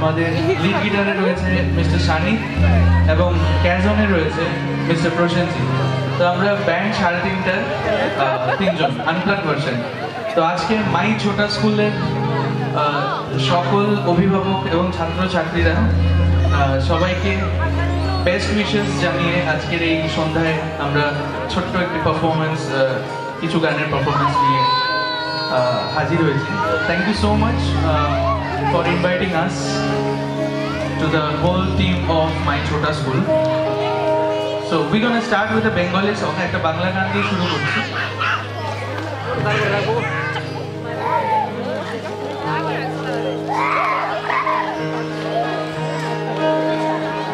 আমাদের লিড গিটারে রয়েছে মিস্টার শানি এবং ক্যাজনে রয়েছে মিস্টার প্রসেনজিৎ। তো আমরা ব্যান্ড 3:30টার তিনজন আনপ্লাগ ভার্সন। তো আজকে মাই ছোটা স্কুলের সকল অভিভাবক এবং ছাত্রছাত্রীরা সবাইকে বেস্ট উইশেস জানিয়ে আজকের এই সন্ধ্যায় আমরা ছোট্ট একটি পারফরমেন্স, কিছু গানের পারফরমেন্স নিয়ে হাজির হয়েছি। Thank you so much for inviting us to the whole team of my ছোটা school. So we gonna start with a Bengali song. একটা বাংলা গান দিয়ে শুরু করছি।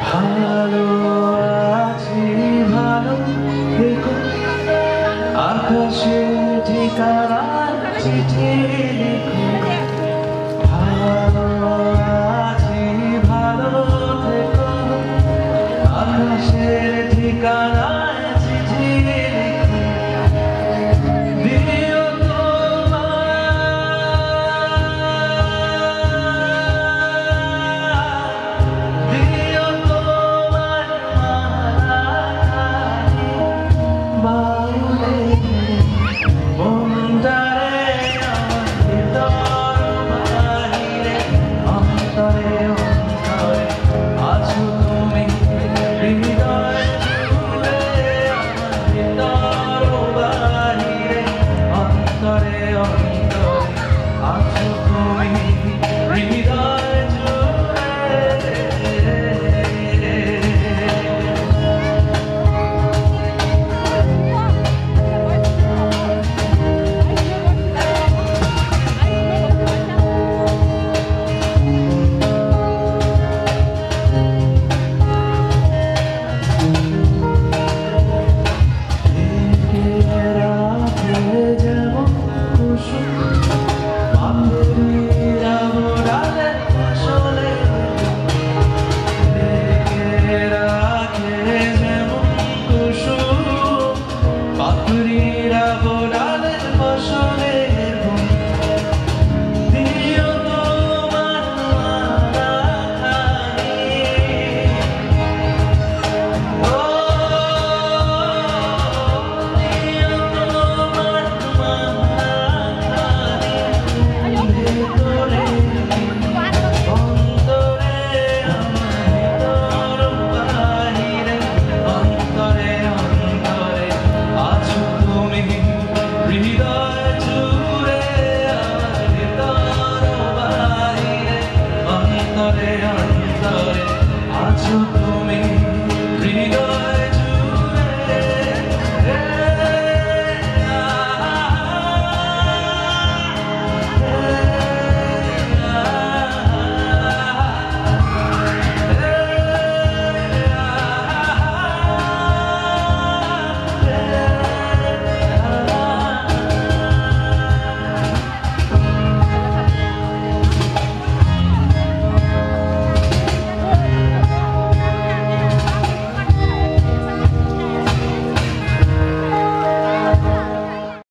ভালো আছি ভালো থেকো, আকাশে ঠিকানা চিঠি লিখো। ভালো আছি ভালো থেকো, আকাশের ঠিকানা চিঠি লিখো। দিও অন্তরে আছো।